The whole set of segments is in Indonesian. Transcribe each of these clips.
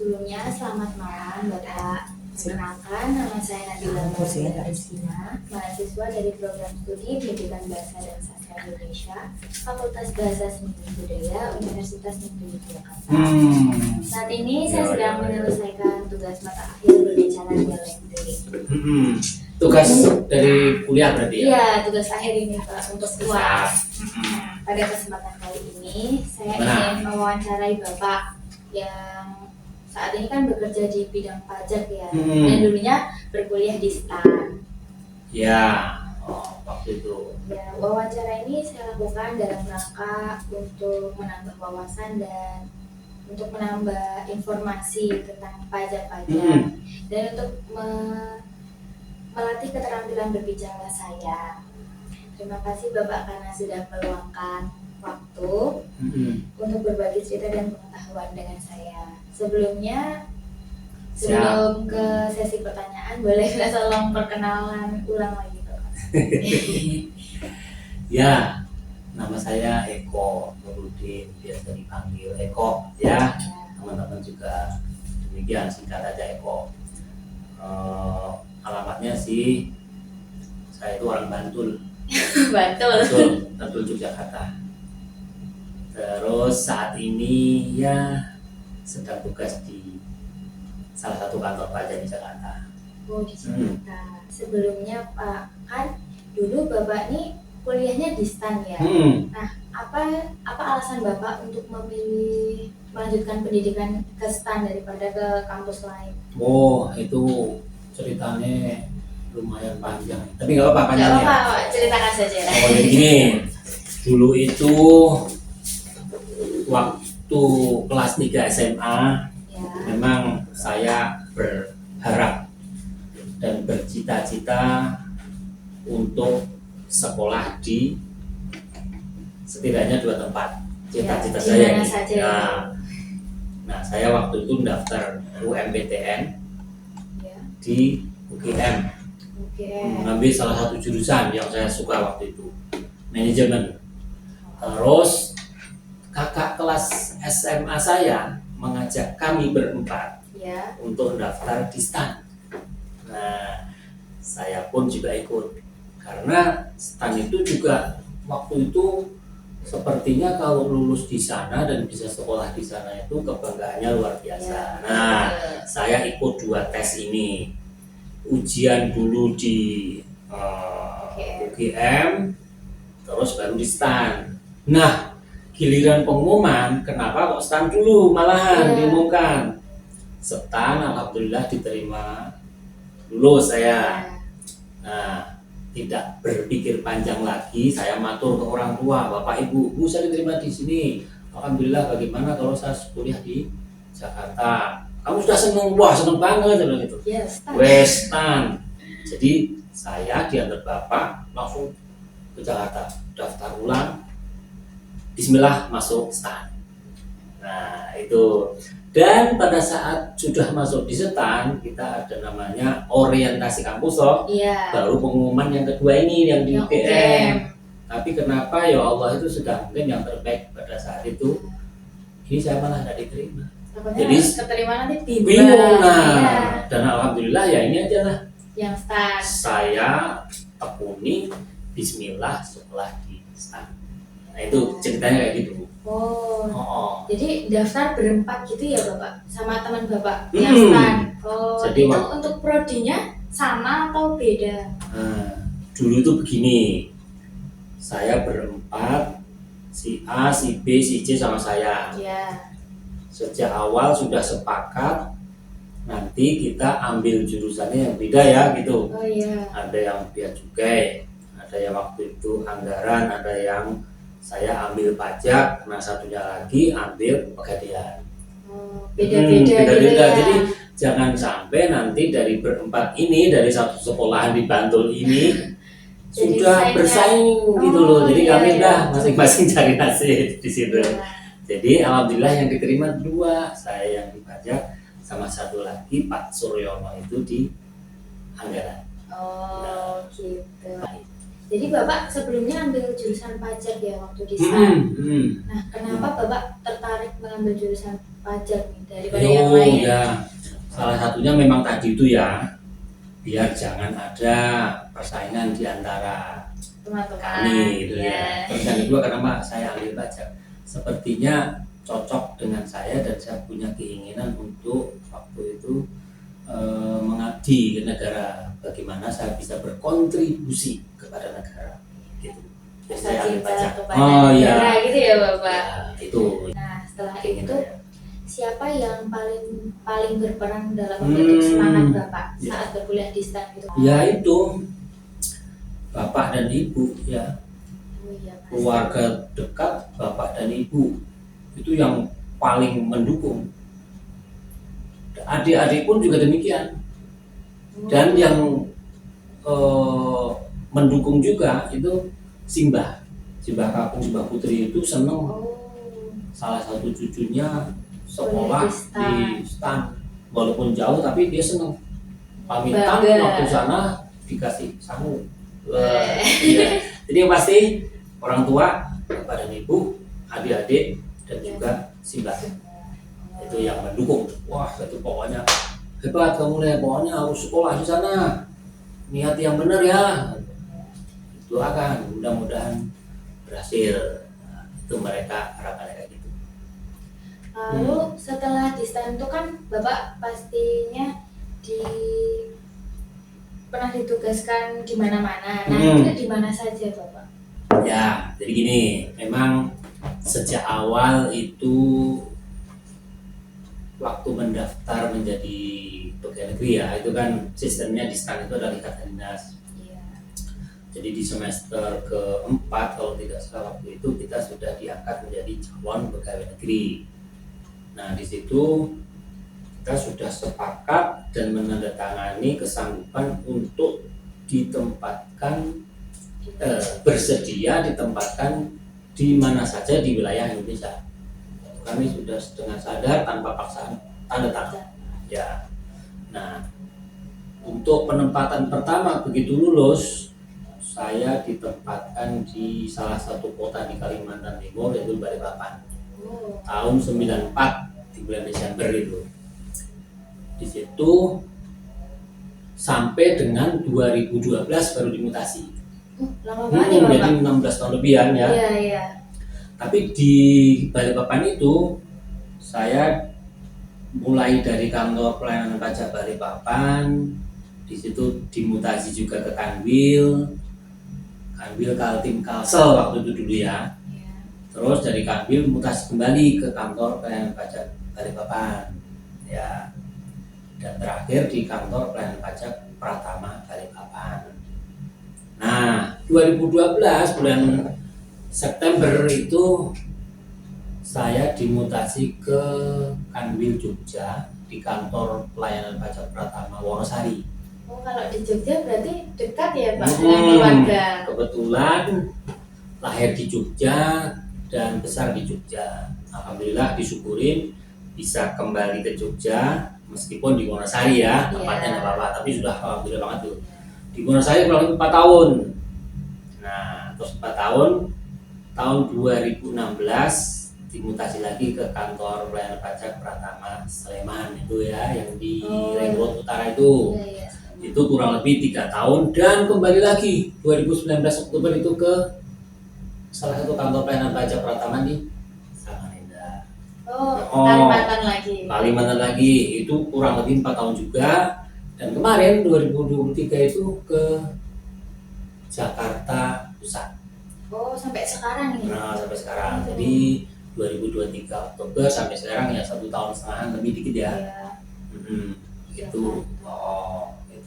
Sebelumnya selamat malam Bapak. Perkenalkan, nama saya Nabila Rizkina, mahasiswa dari program studi Pendidikan Bahasa dan Sastra Indonesia, Fakultas Bahasa Seni dan Budaya, Universitas Negeri Yogyakarta. Saat ini saya sedang menyelesaikan tugas mata akhir berbicara dialektik. Tugas dari kuliah berarti ya? Iya, tugas akhir ini Pak untuk UAS. Pada kesempatan kali ini saya ingin mewawancarai Bapak yang saat ini kan bekerja di bidang pajak ya, dan dulunya berkuliah di STAN. Ya, waktu itu. Ya, wawancara ini saya lakukan dalam rangka untuk menambah wawasan dan untuk menambah informasi tentang pajak-pajak dan untuk melatih keterampilan berbicara saya. Terima kasih Bapak karena sudah meluangkan waktu untuk berbagi cerita dan pengetahuan dengan saya. Sebelum ke sesi pertanyaan, boleh nggak tolong perkenalan ulang lagi Pak? Ya, nama saya Eko Nurudin, biasa dipanggil Eko ya. Teman-teman juga demikian, singkat aja Eko. Alamatnya sih, saya itu orang Bantul. Bantul Yogyakarta. Terus saat ini ya sedang tugas di salah satu kantor pajak di Jakarta. Oh, di Jakarta. Sebelumnya Pak, kan dulu Bapak nih kuliahnya di STAN ya. Nah, apa alasan Bapak untuk memilih melanjutkan pendidikan ke STAN daripada ke kampus lain? Oh, itu ceritanya lumayan panjang. Tapi nggak apa-apa panjangnya. Nggak apa-apa, ceritakan saja. Oh, jadi gini, dulu itu waktu kelas 3 SMA ya. Memang saya berharap dan bercita-cita untuk sekolah di setidaknya 2 tempat. Cita-cita ya, saya ini. Nah, saya waktu itu daftar UMPTN ya. Di UGM. Mengambil salah satu jurusan yang saya suka waktu itu, manajemen. Terus kakak kelas SMA saya mengajak kami berempat ya. Untuk daftar di STAN. Nah, saya pun juga ikut karena STAN itu juga waktu itu sepertinya kalau lulus di sana dan bisa sekolah di sana itu kebanggaannya luar biasa. Ya. Nah, saya ikut 2 tes ini. Ujian dulu di UGM, terus baru di STAN. Nah, giliran pengumuman, kenapa kok STAN dulu malahan diumumkan? STAN alhamdulillah diterima, lulus saya. Nah, tidak berpikir panjang lagi, saya matur ke orang tua, Bapak Ibu, Bu saya diterima di sini. Alhamdulillah, bagaimana kalau saya kuliah di Jakarta? Kamu sudah seneng? Wah, seneng banget gitu. STAN. Jadi saya diantar Bapak langsung ke Jakarta, daftar ulang. Bismillah masuk STAN. Nah, itu. Dan pada saat sudah masuk di STAN, kita ada namanya orientasi kampus loh. Iya. Baru pengumuman yang kedua ini yang di UGM. Tapi kenapa ya Allah itu sudah mungkin yang terbaik pada saat itu. Ini saya malah tidak diterima. Jadi keterima nanti bingung. Nah, dan alhamdulillah ya ini aja lah. Yang STAN. Saya tekuni Bismillah sekolah di STAN. Nah, itu ceritanya kayak gitu. Jadi daftar berempat gitu ya Bapak sama teman Bapak yang STAN. Jadi itu untuk prodinya sama atau beda? Nah, dulu itu begini. Saya berempat, si A, si B, si C sama saya. Iya. Sejak awal sudah sepakat nanti kita ambil jurusannya yang beda ya gitu. Oh iya. Ada yang bea cukai, ada yang waktu itu anggaran, ada yang saya ambil pajak, nah satunya lagi ambil pegadaian. Beda-beda gitu ya. Jadi jangan sampai nanti dari berempat ini, dari satu sekolahan di Bantul ini sudah bersaing gitu loh. Jadi kami udah masing-masing cari nasib di situ. Jadi alhamdulillah yang diterima 2, saya yang di pajak sama satu lagi Pak Suryono itu di anggaran. Gitu. Jadi Bapak sebelumnya ambil jurusan pajak ya waktu di STAN. Nah, kenapa Bapak tertarik mengambil jurusan pajak nih daripada yang lain? Ya, salah satunya memang tadi itu ya, biar jangan ada persaingan di antara Teman-teman. kami gitu ya. Terus yang kedua, kenapa saya ambil pajak? Sepertinya cocok dengan saya dan saya punya keinginan untuk waktu itu mengabdi ke negara. Bagaimana saya bisa berkontribusi kepada negara gitu. Jadi saya ambil pajak. Negara gitu ya Bapak. Ya, itu. Nah, setelah itu siapa yang paling berperan dalam membentuk semangat Bapak saat berkuliah di STAN gitu? Ya itu bapak dan ibu ya. Keluarga dekat bapak dan ibu itu yang paling mendukung. Adik-adik pun juga demikian. Dan yang mendukung juga itu Simbah Kakung, Simbah Putri itu seneng. Salah satu cucunya sekolah di STAN, walaupun jauh tapi dia seneng. Pamitan waktu sana dikasih sangu. Ya. Jadi yang pasti orang tua, bapak dan ibu, adik-adik dan juga Simbah itu yang mendukung. Wah, itu pokoknya hebat kamu nih, pokoknya harus sekolah di sana, niat yang benar ya, doakan mudah-mudahan berhasil. Nah, itu mereka harapannya kayak gitu. Lalu setelah di STAN itu kan Bapak pastinya pernah ditugaskan di mana-mana. Nah, itu di mana saja Bapak? Ya, jadi gini, memang sejak awal itu waktu mendaftar menjadi pegawai negeri ya, itu kan sistemnya di STAN itu adalah ikatan dinas. Jadi di semester keempat kalau tidak salah waktu itu kita sudah diangkat menjadi calon pegawai negeri. Nah di situ kita sudah sepakat dan menandatangani kesanggupan untuk ditempatkan bersedia ditempatkan di mana saja di wilayah Indonesia. Kami sudah dengan sadar tanpa paksaan tanda tangan. Ya. Nah, untuk penempatan pertama begitu lulus, saya ditempatkan di salah satu kota di Kalimantan Timur yaitu Balikpapan. Tahun 94 di bulan Desember itu. Di situ sampai dengan 2012 baru dimutasi. Lama banget ya Bapak? Jadi 16 tahun lebihan ya. Iya. Tapi di Balikpapan itu saya mulai dari kantor pelayanan pajak Balikpapan, di situ dimutasi juga ke Kanwil Kaltim Kalsel waktu itu dulu ya. Terus dari Kanwil mutasi kembali ke kantor pelayanan pajak Balikpapan, ya. Dan terakhir di kantor pelayanan pajak Pratama Balikpapan. Nah, 2012 bulan September itu saya dimutasi ke Kanwil Jogja di kantor pelayanan pajak Pratama Wonosari. Kalau di Jogja berarti dekat ya Pak dengan keluarga? Kebetulan lahir di Jogja dan besar di Jogja. Alhamdulillah disyukurin bisa kembali ke Jogja meskipun di Wonosari ya, tempatnya apa-apa, tapi sudah alhamdulillah banget tuh. Di Wonosari kurang lebih 4 tahun. Nah, terus 4 tahun 2016 dimutasi lagi ke kantor pelayanan pajak Pratama Sleman itu ya, yang di Ring Road Utara itu. Itu kurang lebih 3 tahun dan kembali lagi 2019 Oktober itu ke salah satu kantor pelayanan pajak Pratama di Samarinda. Kalimantan lagi itu kurang lebih 4 tahun juga. Dan kemarin 2023 itu ke Jakarta Pusat. Sampai sekarang nih? Nah, sampai sekarang. Jadi 2023 Oktober sampai sekarang ya 1,5 tahun lebih dikit ya. Gitu.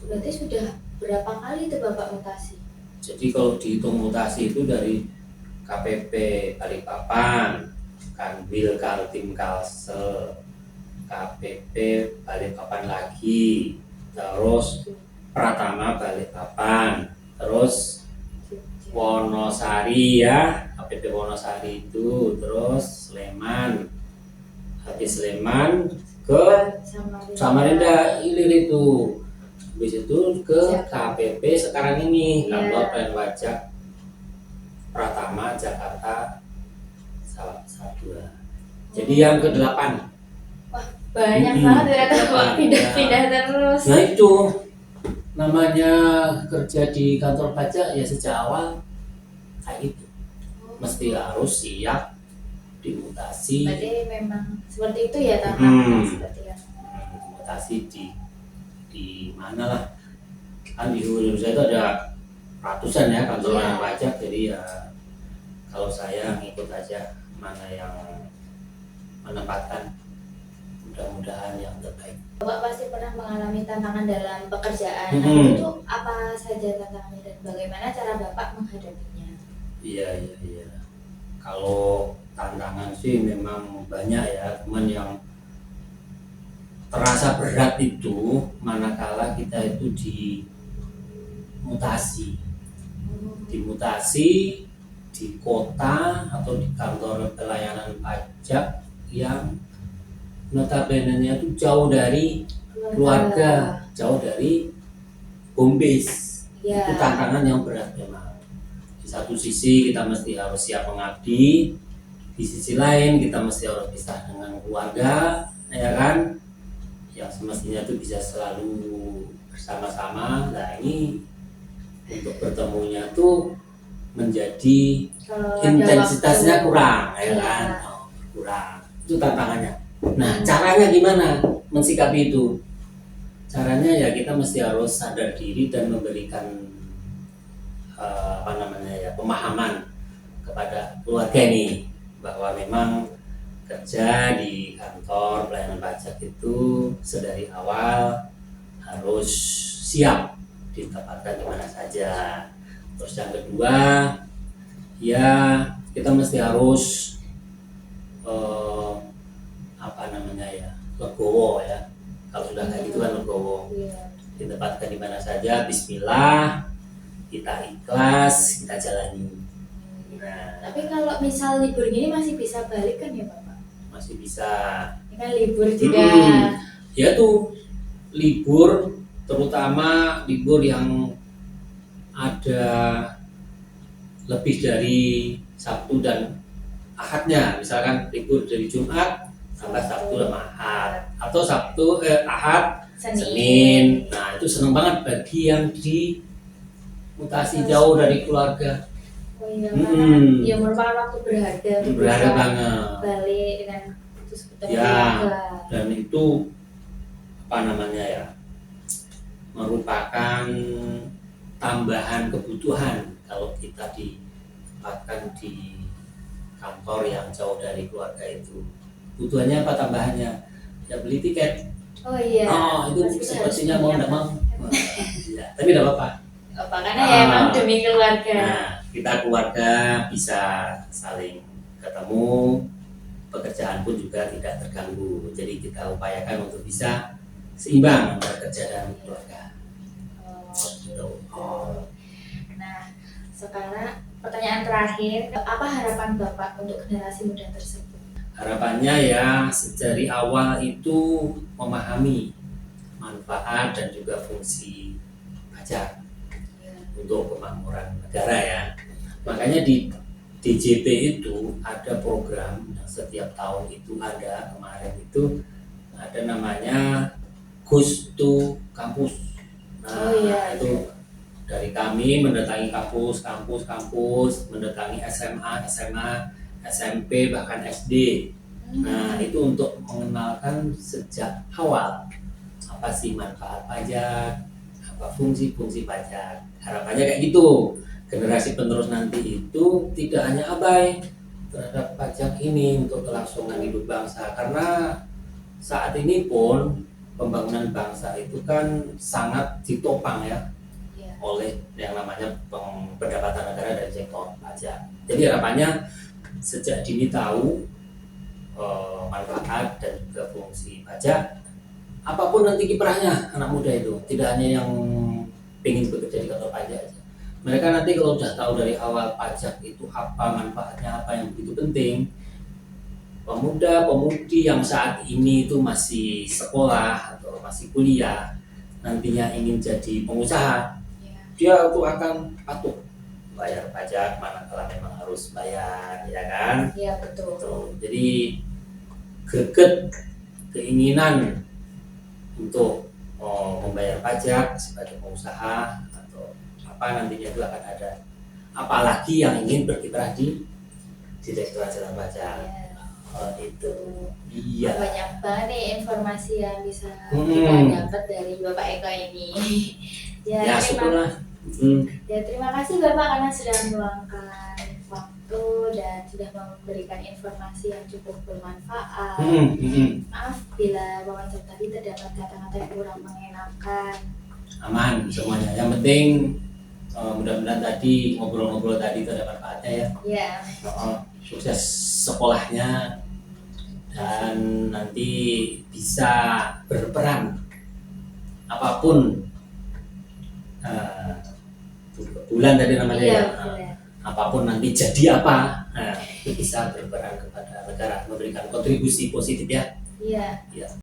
Berarti sudah berapa kali itu Bapak mutasi? Jadi kalau dihitung mutasi itu dari KPP Balikpapan, Kanwil Kaltim Kalsel, KPP Balikpapan lagi, terus Pratama Balikpapan, terus Wonosari ya, KPP Wonosari itu, terus Sleman, habis Sleman ke Samarinda Ilir itu, habis itu ke KPP sekarang ini kantor pelayanan pajak Pratama, Jakarta, Salatiga. Jadi yang ke-8. Banyak banget ternyata Bapak pindah-pindah terus. Nah itu namanya kerja di kantor pajak ya sejak awal kayak gitu. Mesti harus siap dimutasi. Berarti memang seperti itu ya tahapan seperti yang dimutasi di mana lah. Kan di Indonesia itu ada ratusan ya kantor pajak, jadi ya kalau saya ngikut aja mana yang menempatkan, mudah-mudahan yang terbaik. Bapak pasti pernah mengalami tantangan dalam pekerjaan. Nah, itu apa saja tantangannya dan bagaimana cara Bapak menghadapinya? Iya. Kalau tantangan sih memang banyak ya, cuman yang terasa berat itu manakala kita itu dimutasi di kota atau di kantor pelayanan pajak yang notabene-nya itu jauh dari keluarga, jauh dari home base. Itu tantangan yang berat memang. Di satu sisi kita mesti harus siap mengabdi, di sisi lain kita mesti harus pisah dengan keluarga, ya kan? Yang semestinya itu bisa selalu bersama-sama. Nah ini untuk bertemunya tuh menjadi intensitasnya kurang, ya kan? Kurang. Itu tantangannya. Nah, caranya gimana mensikapi itu? Caranya ya kita mesti harus sadar diri dan memberikan pemahaman kepada keluarga ini bahwa memang kerja di kantor pelayanan pajak itu sedari awal harus siap ditempatkan di mana saja. Terus yang kedua, ya kita mesti harus legowo ya. Kalau sudah kayak gitu kan legowo. Ditempatkan di mana saja, bismillah, kita ikhlas, kita jalani. Nah, tapi kalau misal libur gini masih bisa balik kan ya Bapak? Masih bisa. Ini kan libur juga. Ya tuh libur, terutama libur yang ada lebih dari Sabtu dan Ahadnya, misalkan libur dari Jumat sampai Sabtu dan Ahad, atau Ahad, Senin. Nah itu seneng banget bagi yang dimutasi jauh dari keluarga. Oh iya, ya merupakan waktu berharga untuk berharga banget balik dengan terus ketemu keluarga. Dan itu merupakan tambahan kebutuhan kalau kita ditempatkan di kantor yang jauh dari keluarga itu. Kebutuhannya apa tambahannya? Ya beli tiket. Oh iya. Itu sepertinya mau tidak mau. Ya, tapi tidak apa-apa. Karena ya emang demi keluarga. Nah, kita keluarga bisa saling ketemu, pekerjaan pun juga tidak terganggu. Jadi kita upayakan untuk bisa seimbang antara kerja dan keluarga. Nah, sekarang pertanyaan terakhir, apa harapan Bapak untuk generasi muda tersebut? Harapannya ya dari awal itu memahami manfaat dan juga fungsi pajak untuk kemakmuran negara ya. Makanya di DJP itu ada program yang setiap tahun itu ada, kemarin itu ada namanya Gus to Kampus. Nah, itu dari kami mendatangi kampus, mendatangi SMA, SMP, bahkan SD. Nah, itu untuk mengenalkan sejak awal apa sih manfaat pajak, apa fungsi-fungsi pajak. Harapannya kayak gitu. Generasi penerus nanti itu tidak hanya abai terhadap pajak ini untuk kelangsungan hidup bangsa, karena saat ini pun pembangunan bangsa itu kan sangat ditopang ya oleh yang namanya pendapatan negara dari sektor pajak. Jadi harapannya sejak dini tahu manfaat dan juga fungsi pajak, apapun nanti kiprahnya anak muda itu, tidak hanya yang ingin bekerja di kantor pajak aja. Mereka nanti kalau sudah tahu dari awal pajak itu apa, manfaatnya apa yang begitu penting, pemuda-pemudi yang saat ini itu masih sekolah atau masih kuliah, nantinya ingin jadi pengusaha, dia itu akan patuh bayar pajak manakala memang harus bayar, ya kan? Iya betul. Tuh, jadi greget keinginan untuk membayar pajak sebagai pengusaha atau apa nantinya itu akan ada. Apalagi yang ingin berkiprah di Direktorat Jenderal Pajak. Itu iya. Banyak banget nih informasi yang bisa kita dapat dari Bapak Eko ini. Ya, syukurlah. Terima kasih Bapak karena sudah meluangkan waktu dan sudah memberikan informasi yang cukup bermanfaat. Maaf bila wawancara tadi terdapat kata-kata yang kurang mengenakan. Aman semuanya. Yang penting mudah-mudahan tadi ngobrol-ngobrol tadi itu ada manfaatnya ya. Iya. Sukses sekolahnya dan nanti bisa berperan apapun bulan tadi namanya ya. Apapun nanti jadi apa, itu bisa berperan kepada negara, memberikan kontribusi positif ya. Iya.